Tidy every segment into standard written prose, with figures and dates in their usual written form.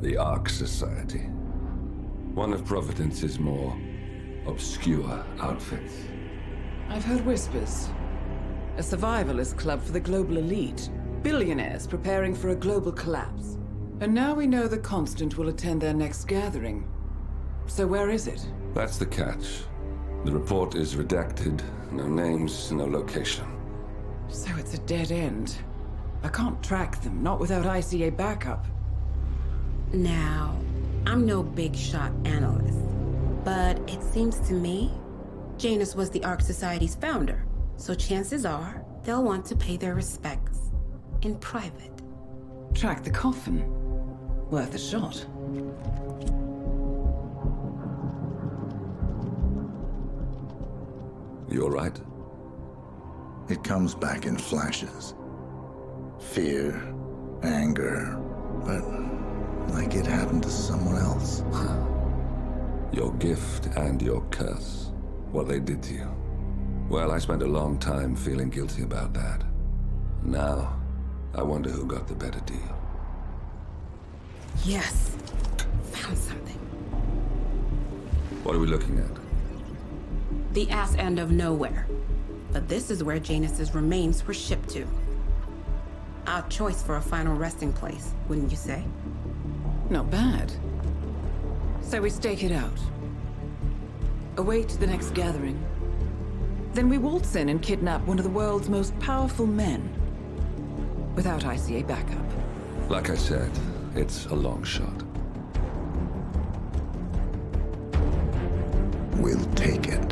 The Ark Society. One of Providence's more obscure outfits. I've heard whispers. A survivalist club for the global elite. Billionaires preparing for a global collapse. And now we know the Constant will attend their next gathering. So where is it? That's the catch. The report is redacted. No names, no location. So it's a dead end. I can't track them, not without ICA backup. Now, I'm no big shot analyst, but it seems to me Janus was the Ark Society's founder, so chances are they'll want to pay their respects in private. Track the coffin. Worth a shot. You all right? It comes back in flashes. Fear, anger, but like it happened to someone else. Your gift and your curse. What they did to you. Well, I spent a long time feeling guilty about that. Now, I wonder who got the better deal. Yes, found something. What are we looking at? The ass end of nowhere. But this is where Janus's remains were shipped to. Odd choice for a final resting place, wouldn't you say? Not bad. So we stake it out. Await the next gathering. Then we waltz in and kidnap one of the world's most powerful men. Without ICA backup. Like I said, it's a long shot. We'll take it.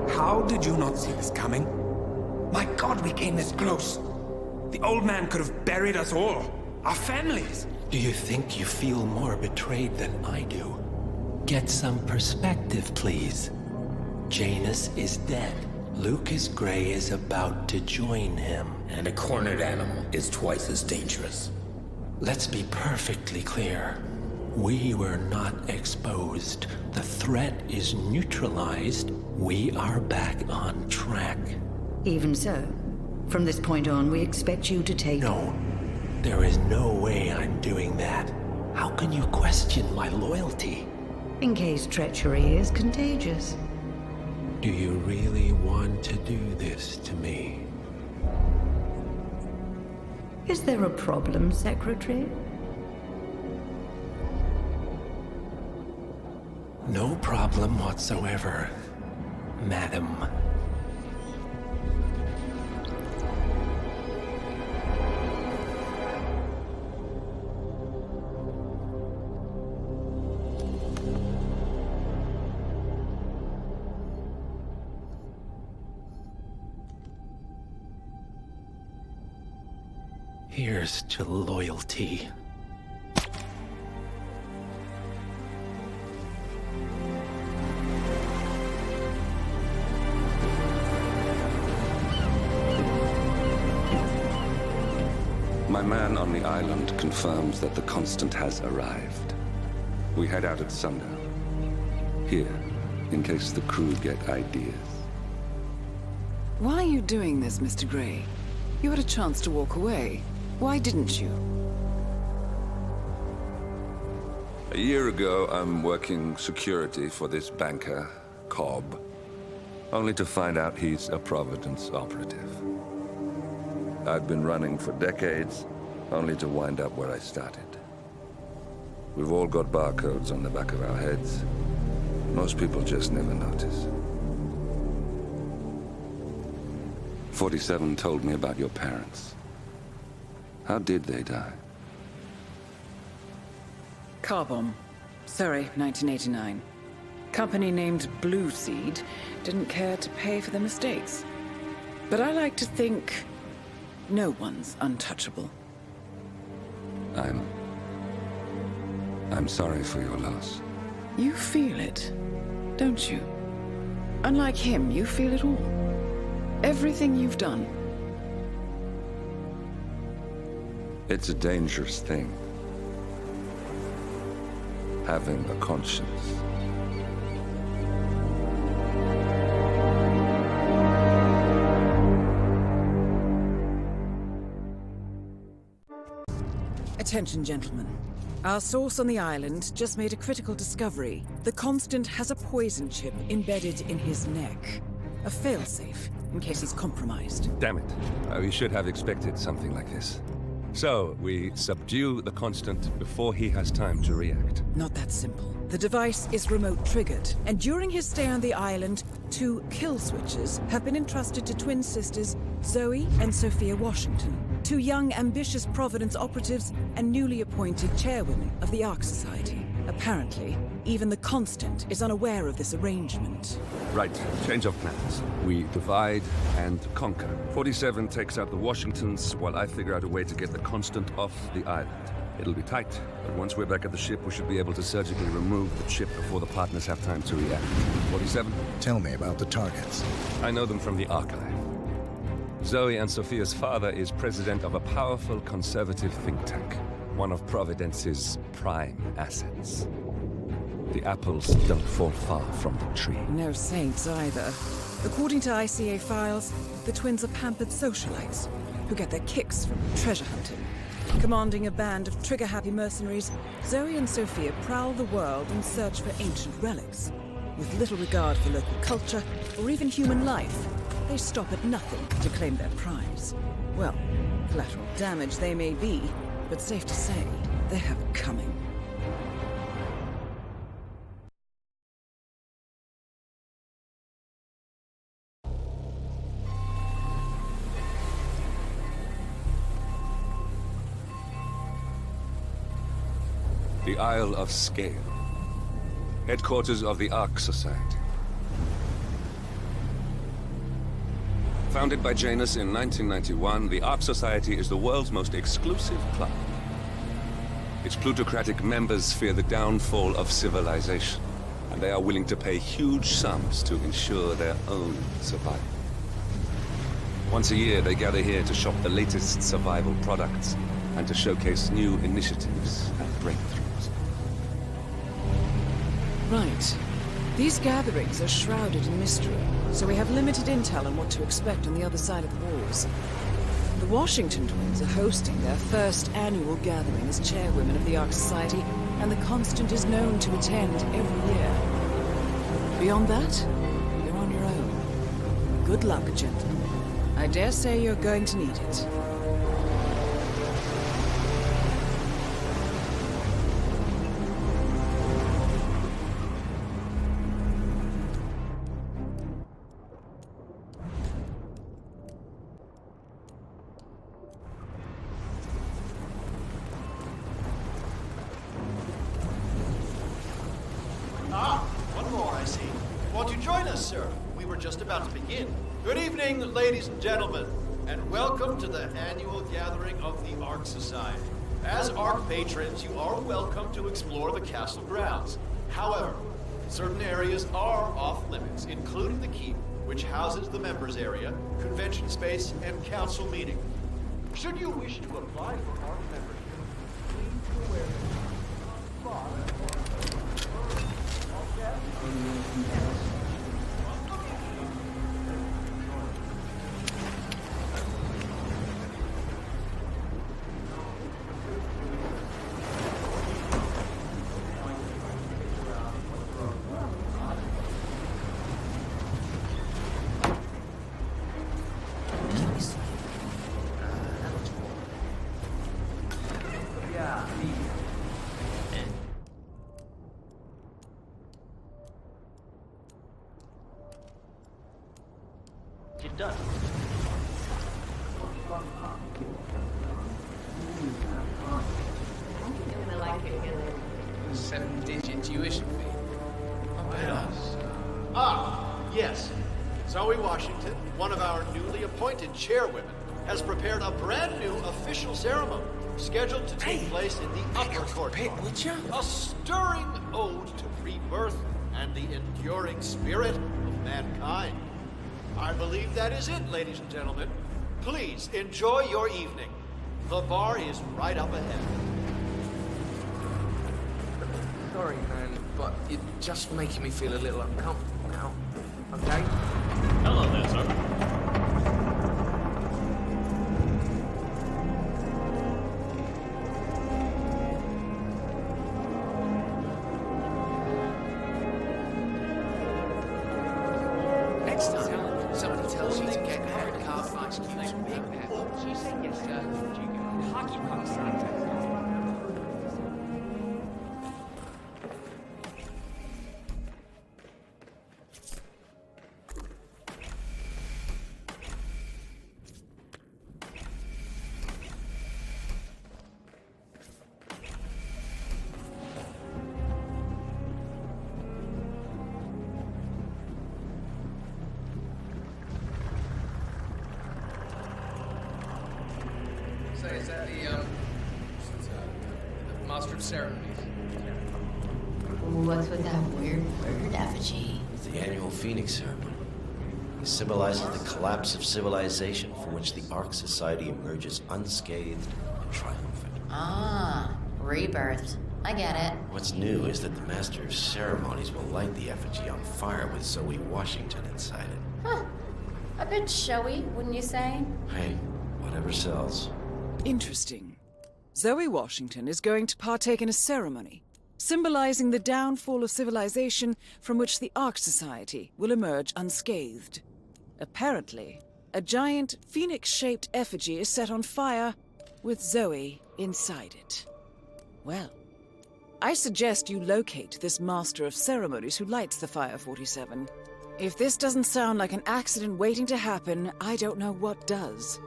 How did you not see this coming? My God, we came this close. The old man could have buried us all. Our families. Do you think you feel more betrayed than I do? Get some perspective, please. Janus is dead. Lucas Gray is about to join him. And a cornered animal is twice as dangerous. Let's be perfectly clear. We were not exposed. The threat is neutralized. We are back on track. Even so, from this point on, we expect you to take... No, there is no way I'm doing that. How can you question my loyalty? In case treachery is contagious. Do you really want to do this to me? Is there a problem, Secretary? No problem whatsoever, Madam. Here's to loyalty. My man on the island confirms that the Constant has arrived. We head out at sundown. Here, in case the crew get ideas. Why are you doing this, Mr. Gray? You had a chance to walk away. Why didn't you? A year ago, I'm working security for this banker, Cobb, only to find out he's a Providence operative. I've been running for decades, only to wind up where I started. We've all got barcodes on the back of our heads. Most people just never notice. 47 told me about your parents. How did they die? Car bomb. Surrey, 1989. Company named Blue Seed didn't care to pay for their mistakes. But I like to think no one's untouchable. I'm sorry for your loss. You feel it, don't you? Unlike him, you feel it all. Everything you've done. It's a dangerous thing. Having a conscience. Attention, gentlemen. Our source on the island just made a critical discovery. The Constant has a poison chip embedded in his neck. A failsafe, in case he's compromised. Damn it. We should have expected something like this. So, we subdue the Constant before he has time to react. Not that simple. The device is remote-triggered, and during his stay on the island, 2 kill switches have been entrusted to twin sisters Zoe and Sophia Washington, 2 young, ambitious Providence operatives and newly appointed chairwomen of the Ark Society. Apparently, even the Constant is unaware of this arrangement. Right, change of plans. We divide and conquer. 47 takes out the Washingtons, while I figure out a way to get the Constant off the island. It'll be tight, but once we're back at the ship, we should be able to surgically remove the chip before the partners have time to react. 47? Tell me about the targets. I know them from the archive. Zoe and Sophia's father is president of a powerful conservative think tank, one of Providence's prime assets. The apples don't fall far from the tree. No saints either. According to ICA files, the twins are pampered socialites who get their kicks from treasure hunting. Commanding a band of trigger-happy mercenaries, Zoe and Sophia prowl the world in search for ancient relics. With little regard for local culture or even human life, they stop at nothing to claim their prize. Well, collateral damage they may be, but safe to say, they have it coming. The Île of Sgàil, headquarters of the Ark Society. Founded by Janus in 1991, the Ark Society is the world's most exclusive club. Its plutocratic members fear the downfall of civilization, and they are willing to pay huge sums to ensure their own survival. Once a year, they gather here to shop the latest survival products and to showcase new initiatives and breakthroughs. Right. These gatherings are shrouded in mystery, so we have limited intel on what to expect on the other side of the walls. The Washington twins are hosting their first annual gathering as chairwomen of the Ark Society, and the Constant is known to attend every year. Beyond that, you're on your own. Good luck, gentlemen. I dare say you're going to need it. Good evening, ladies and gentlemen, and welcome to the annual gathering of the Ark Society. As Ark patrons, you are welcome to explore the castle grounds. However, certain areas are off limits, including the keep, which houses the members area, convention space, and council meeting. Should you wish to apply for Ark membership, please be aware done. 7-digit tuition fee. Not bad. Yes. Zoe Washington, one of our newly appointed chairwomen, has prepared a brand new official ceremony. scheduled to take place in the upper courtyard. A stirring ode to rebirth and the enduring spirit of mankind. I believe that is it, ladies and gentlemen. Please enjoy your evening. The bar is right up ahead. Sorry, man, but you're just making me feel a little uncomfortable now. Okay? Hello there, sir. Next time somebody tells you to get hard carved ice cubes from Big Pep, you say yes, sir. Hockey puck soundtrack. So is that the Master of Ceremonies? What's with that weird bird effigy? It's the annual Phoenix ceremony. It symbolizes the collapse of civilization from which the Ark Society emerges unscathed and triumphant. Ah, rebirth. I get it. What's new is that the Master of Ceremonies will light the effigy on fire with Zoe Washington inside it. Huh. A bit showy, wouldn't you say? Hey, whatever sells. Interesting. Zoe Washington is going to partake in a ceremony, symbolizing the downfall of civilization from which the Ark Society will emerge unscathed. Apparently, a giant phoenix-shaped effigy is set on fire, with Zoe inside it. Well, I suggest you locate this Master of Ceremonies who lights the Fire 47. If this doesn't sound like an accident waiting to happen, I don't know what does.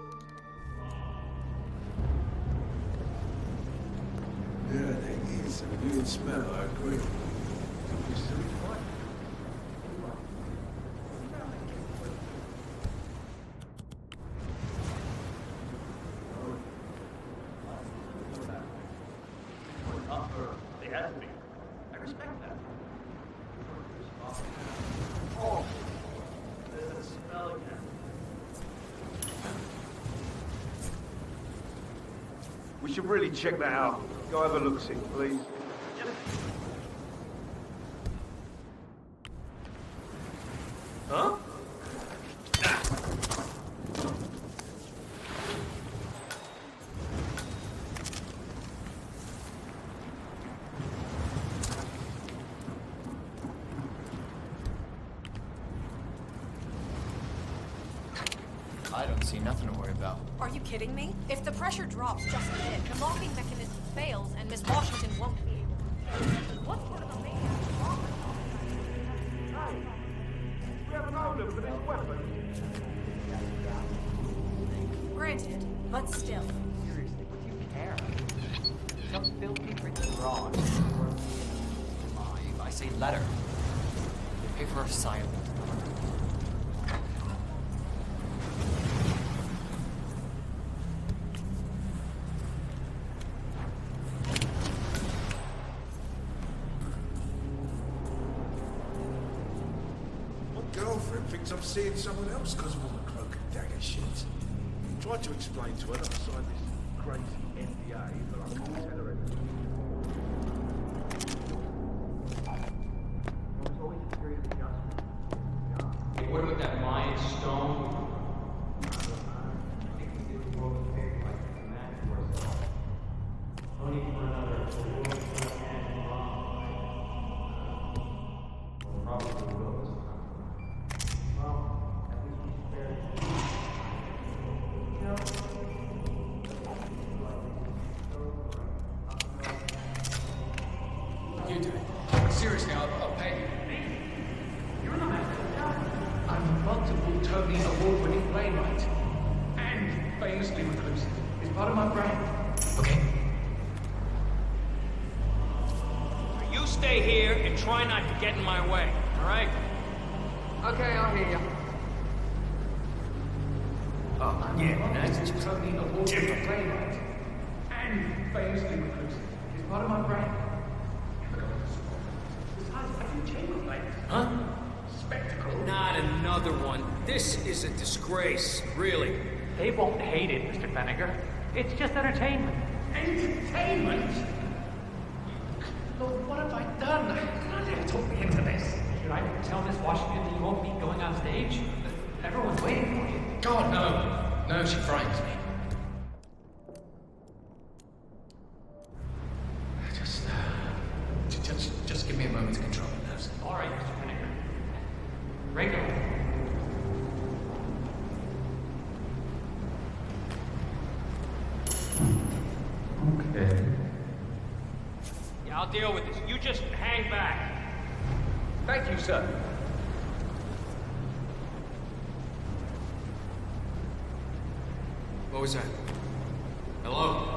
Yeah, there is a weird smell, I agree. I respect that. There's a smell again. We should really check that out. Go have a look-see, please. Huh? I don't see nothing to worry about. Are you kidding me? If the pressure drops just a bit, the locking mechanism fails and Miss Washington won't be able to... What sort of a maniac is wrong with Hey, we have an owner for this weapon. Granted, but still. Seriously, would you care? Some filthy freaking broad. I say let her. Pay for her asylum. Girlfriend thinks I'm seeing someone else because of all the cloak and dagger shit. Tried to explain to her that I signed this crazy NDA, but I can't tell her anything. What about that Mayan stone? You do it. Seriously, I'll pay you. You're not I'm a multiple Tony award-winning playwright. And famously reclusive. It's part of my brand. Okay? You stay here and try not to get in my way, alright? Okay, I'll hear you. Oh, yeah, that's just Tony award-winning playwright. And and famously reclusive. It's part of my brain. Besides, I do chamber plates. Huh? Spectacle. Not another one. This is a disgrace, really. They won't hate it, Mr. Fenniger. It's just entertainment. Entertainment? Lord, what have I done? How did I talk me into this? Should I tell Miss Washington that you won't be going on stage? Everyone's waiting for you. God, no. No, she frightens me. Just give me a moment to control my nerves. All right, Mr. Fenniger. Regular. Okay. Yeah, I'll deal with this. You just hang back. Thank you, sir. What was that? Hello?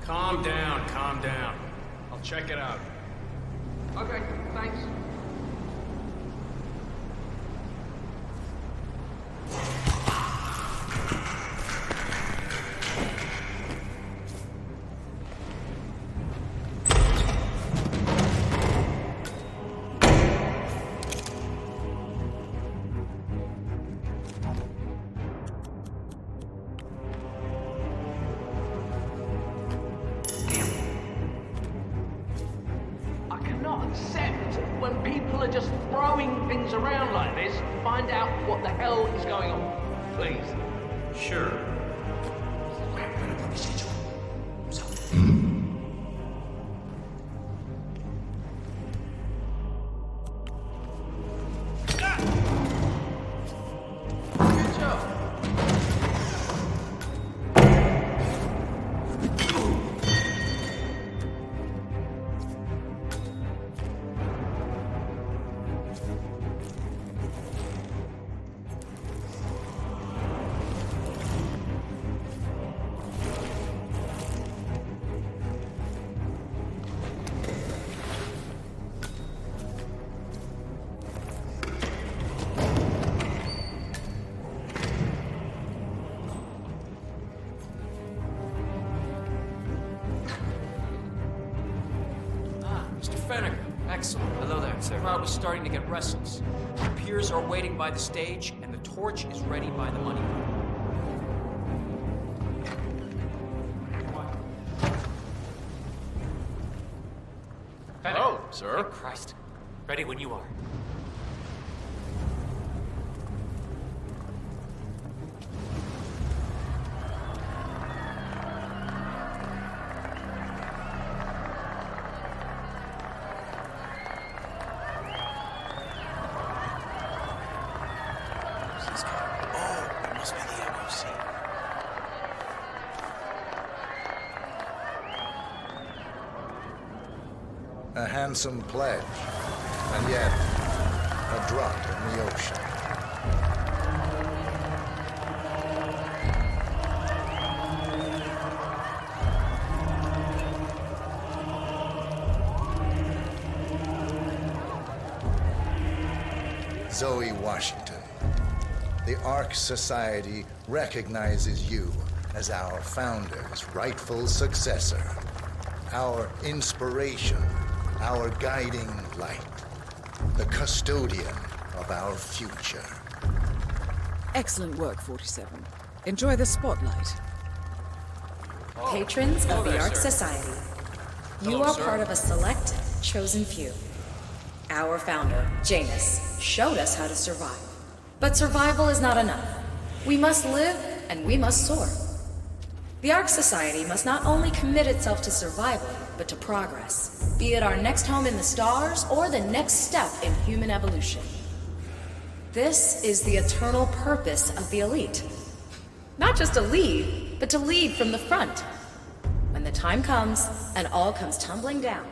Calm down, calm down. I'll check it out. Okay, thanks. Around like this, find out what the hell is going on. Please. Sure. Good job. Excellent. Hello there, sir. The crowd was starting to get restless. The peers are waiting by the stage, and the torch is ready by the money room. Hello, sir. Thank Christ. Ready when you are. A handsome pledge, and yet a drop in the ocean. Zoe Washington, the Ark Society recognizes you as our founder's rightful successor, our inspiration, our guiding light, the custodian of our future. Excellent work, 47. Enjoy the spotlight. Patrons of the Ark sir. Society, you Hello, are sir. part of a select, chosen few. Our founder, Janus, showed us how to survive. But survival is not enough. We must live and we must soar. The Ark Society must not only commit itself to survival, but to progress, be it our next home in the stars or the next step in human evolution. This is the eternal purpose of the elite. Not just to lead, but to lead from the front. When the time comes and all comes tumbling down,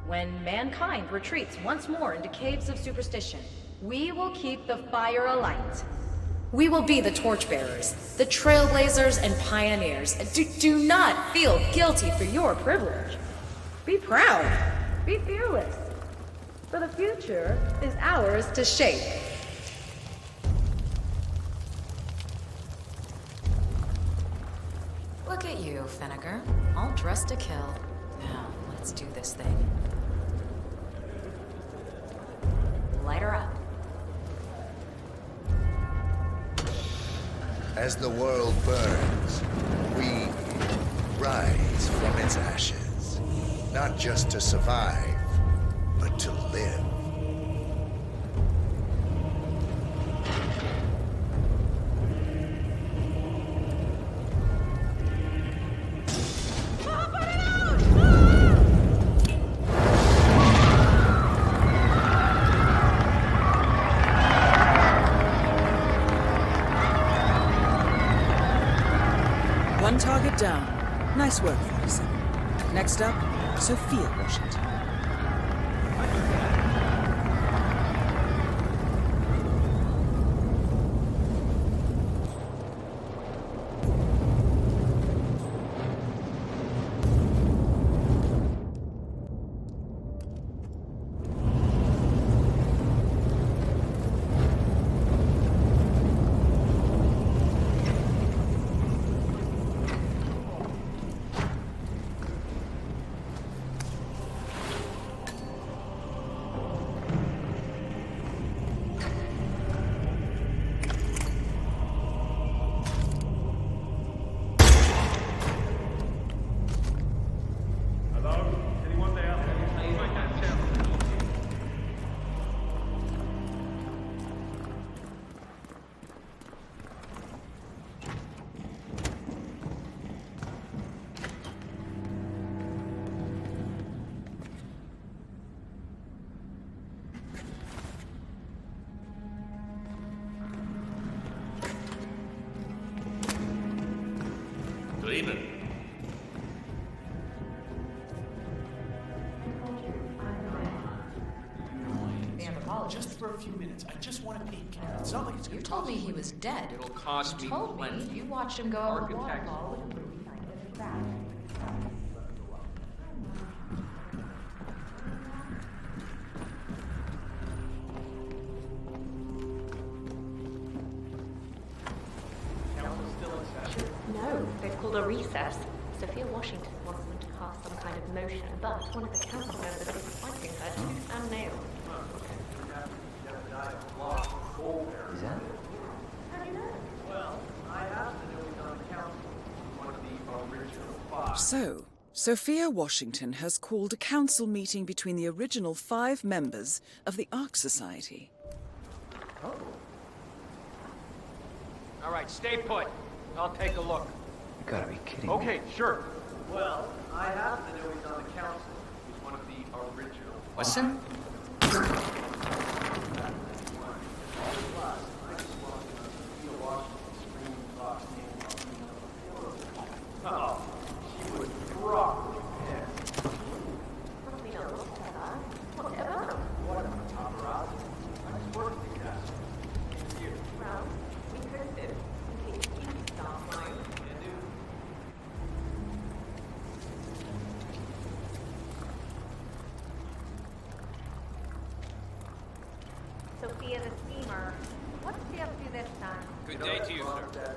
when mankind retreats once more into caves of superstition, we will keep the fire alight. We will be the torchbearers, the trailblazers and pioneers. Do not feel guilty for your privilege. Be proud. Be fearless. So the future is ours to shape. Look at you, Finnegar. All dressed to kill. Now, let's do this thing. Light her up. As the world burns, we rise from its ashes. Not just to survive, but to live. One target down. Nice work, 47. Next up, Sophia Washington. Good evening. Just for a few minutes. I just want to peek. It's not like it's You told me he was dead. It'll cost me told me plenty. you watched him go over the Architect. waterfall with a movie scientific back. No, they've called a recess. Sophia Washington wants them to cast some kind of motion, but one of the council members is fighting her tooth and nail. Is that? How do you know? Well, I asked to do it on the council. One of the original five. So, Sophia Washington has called a council meeting between the original 5 members of the Ark Society. Oh. All right, stay put. I'll take a look. You gotta be kidding me. Okay, sure. Well, I have to know he's on the council. He's one of the original. Listen. Oh, she was properly pissed. Must be a lot better. Whatever. What a paparazzi. I just worked with you guys. Here. Well, we posted in case you start mine. Can do. Sophia the Steamer. What's she up to this time? Good day to you, sir.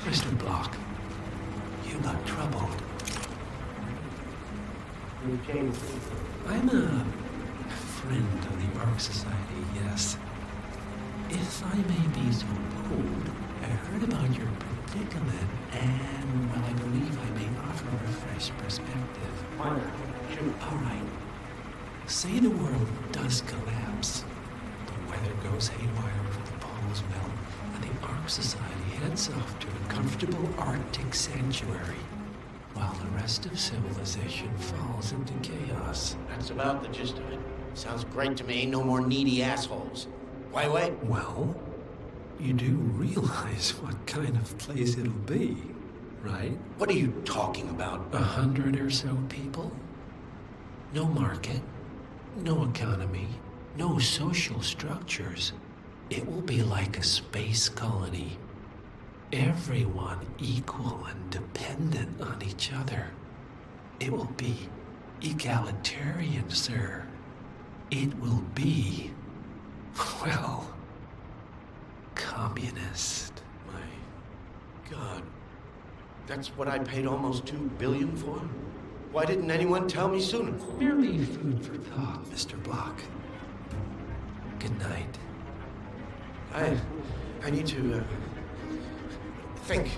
Mr. Block, you look troubled. I'm a friend of the Ark Society, yes. If I may be so bold, I heard about your predicament, and, well, I believe I may offer a fresh perspective. All right. Say the world does collapse. The weather goes haywire, the poles melt, and the Ark Society heads off to a comfortable Arctic sanctuary, while the rest of civilization falls into chaos. That's about the gist of it. Sounds great to me. No more needy assholes. Why wait? Well, you do realize what kind of place it'll be, right? What are you talking about? 100 or so people? No market, no economy, no social structures. It will be like a space colony. Everyone equal and dependent on each other. It will be egalitarian, sir. It will be, well, communist. My God. That's what I paid almost $2 billion for? Why didn't anyone tell me sooner? Merely food for thought, Mr. Block. Good night. I need to, think.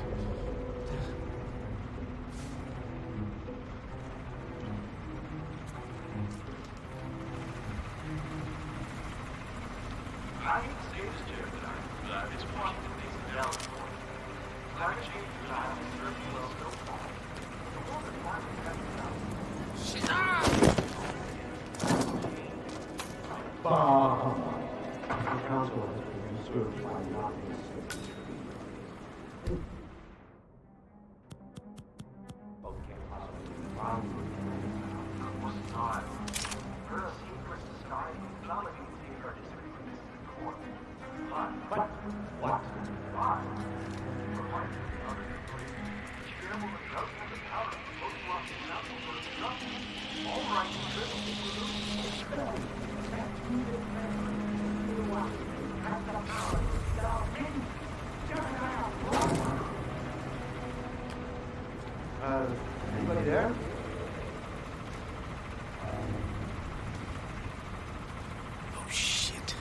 Anybody there? Oh, shit.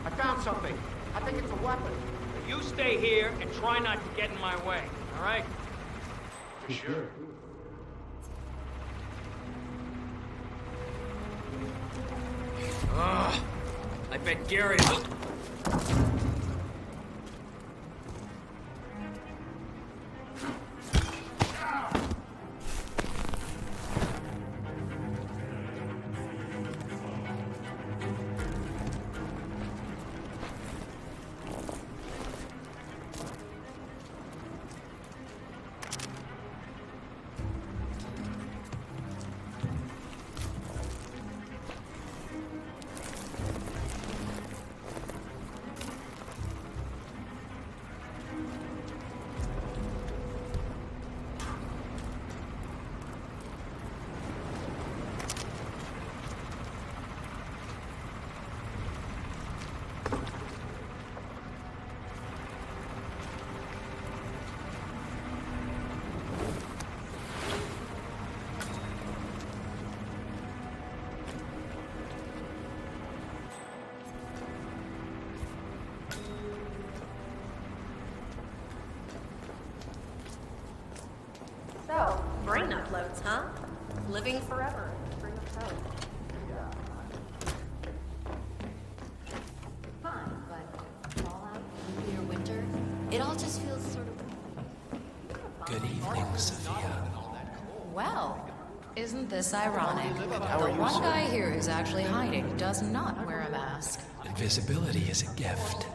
I found something. I think it's a weapon. You stay here and try not to get in my way, all right? For sure. I bet Gary... So, brain uploads, huh? Living forever. Spring of Pro. Fine, but fallout, nuclear winter, it all just feels sort of... Good evening, Sophia. Well, isn't this ironic? How are The you, one sir? guy here who's actually hiding does not wear a mask. Invisibility is a gift.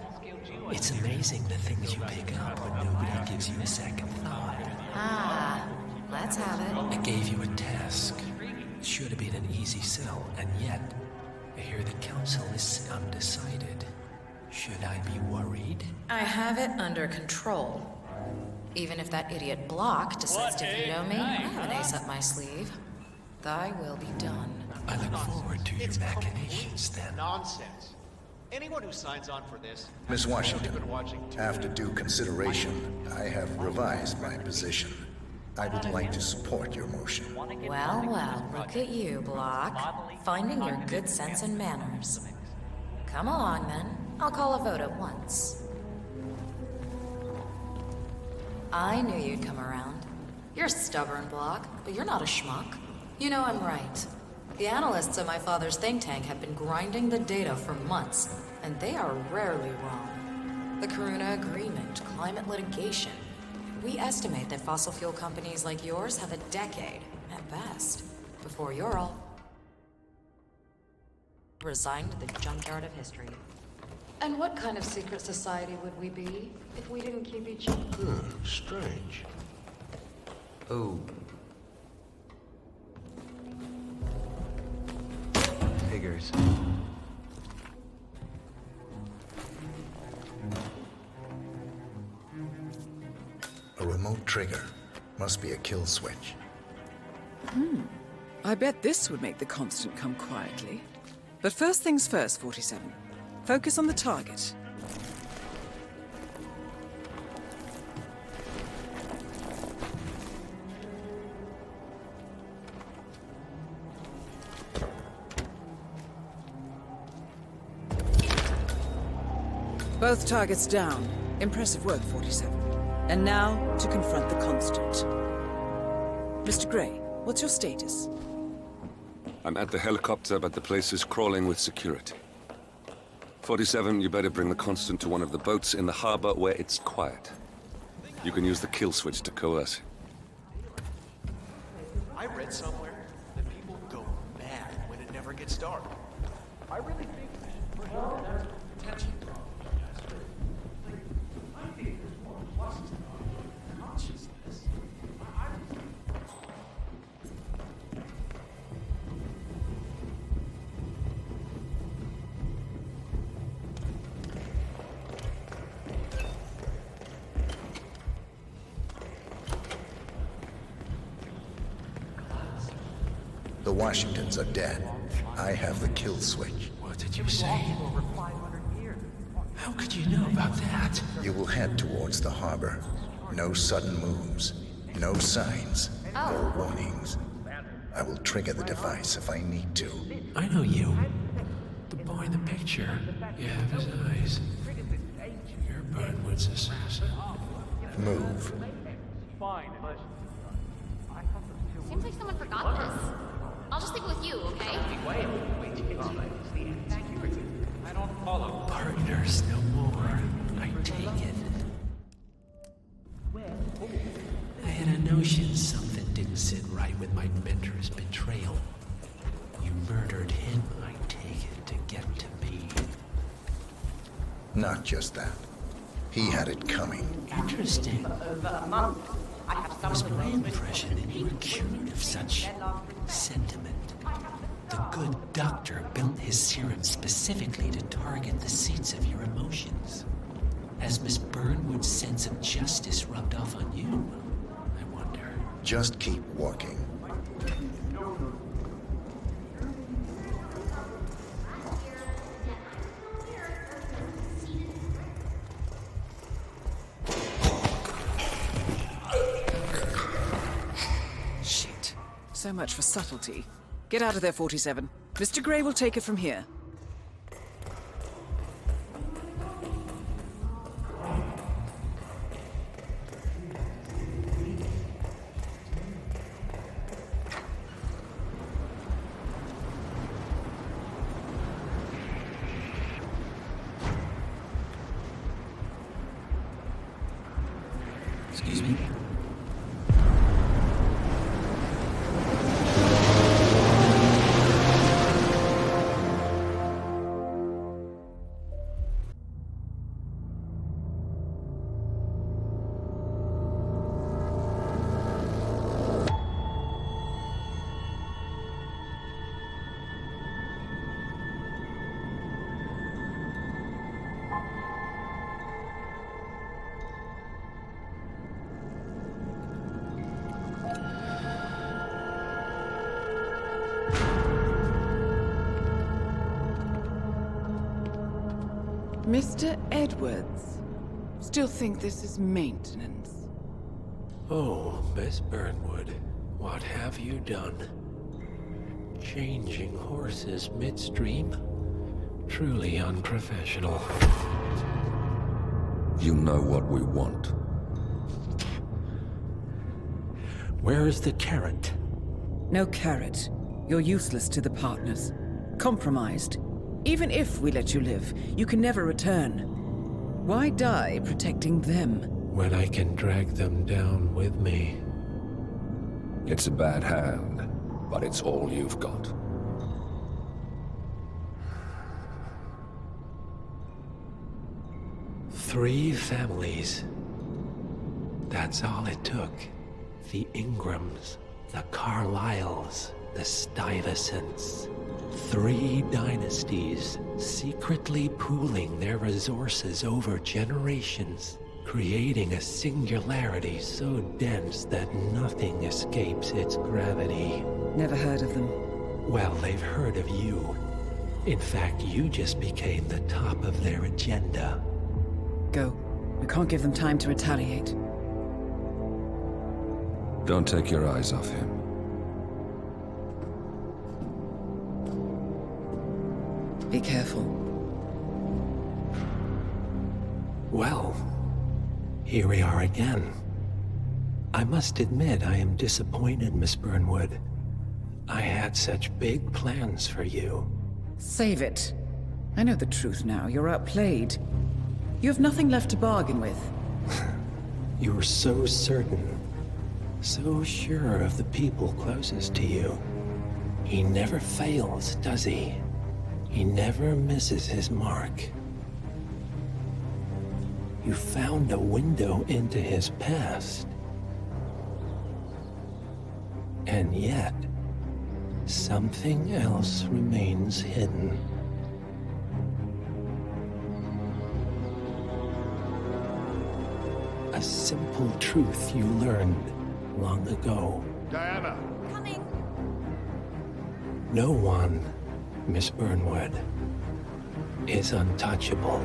It's amazing the things you pick up when nobody gives you a second thought. Ah, let's have it. I gave you a task. It should have been an easy sell, and yet, I hear the council is undecided. Should I be worried? I have it under control. Even if that idiot Block decides to veto me, I have an ace up my sleeve. Thy will be done. I look forward to your machinations then. Nonsense. Anyone who signs on for this... Miss Washington, I've been watching too after due consideration, I have revised my position. I would like to support your motion. Well, well, look at you, Block. Finding your good sense and manners. Come along, then. I'll call a vote at once. I knew you'd come around. You're stubborn, Block, but you're not a schmuck. You know I'm right. The analysts at my father's think tank have been grinding the data for months, and they are rarely wrong. The Karuna Agreement, climate litigation. We estimate that fossil fuel companies like yours have a decade, at best, before you're all resigned to the junkyard of history. And what kind of secret society would we be if we didn't keep each other? Strange. Oh. Figures. A remote trigger. Must be a kill switch. I bet this would make the constant come quietly. But first things first, 47. Focus on the target. Both targets down. Impressive work, 47. And now, to confront the constant. Mr. Gray, what's your status? I'm at the helicopter, but the place is crawling with security. 47, you better bring the constant to one of the boats in the harbor where it's quiet. You can use the kill switch to coerce him. I read somewhere that people go mad when it never gets dark. I really think that there's potential. I think there's more pluses than consciousness. The Washingtons are dead. I have the kill switch. What did you say? How could you know about that? You will head towards the harbor. No sudden moves. No signs. No warnings. I will trigger the device if I need to. I know you. The boy in the picture. You have his eyes. You're Burnwood's assassin. Move. Seems like someone forgot this. I'll just leave it with you, okay? I don't follow. Partners no more. I take it. I had a notion something didn't sit right with my mentor's betrayal. You murdered him, I take it, to get to me. Not just that. He had it coming. Interesting. Over a month. I have It was my impression that you were cured of such sentiment. The good doctor built his serum specifically to target the seats of your emotions. Has Miss Burnwood's sense of justice rubbed off on you? I wonder. Just keep walking. Shit. So much for subtlety. Get out of there, 47. Mr. Gray will take it from here. Excuse me? Mr. Edwards, still think this is maintenance? Oh, Miss Burnwood, what have you done? Changing horses midstream? Truly unprofessional. You know what we want. Where is the carrot? No carrot. You're useless to the partners. Compromised. Even if we let you live, you can never return. Why die protecting them? When I can drag them down with me. It's a bad hand, but it's all you've got. Three families. That's all it took. The Ingrams, the Carlyles, the Stuyvesants. 3 dynasties secretly pooling their resources over generations, creating a singularity so dense that nothing escapes its gravity. Never heard of them. Well, they've heard of you. In fact, you just became the top of their agenda. Go. We can't give them time to retaliate. Don't take your eyes off him. Be careful. Well, here we are again. I must admit I am disappointed, Miss Burnwood. I had such big plans for you. Save it. I know the truth now. You're outplayed. You have nothing left to bargain with. You were so certain. So sure of the people closest to you. He never fails, does he? He never misses his mark. You found a window into his past. And yet, something else remains hidden. A simple truth you learned long ago. Diana! Coming! No one, Miss Burnwood, is untouchable.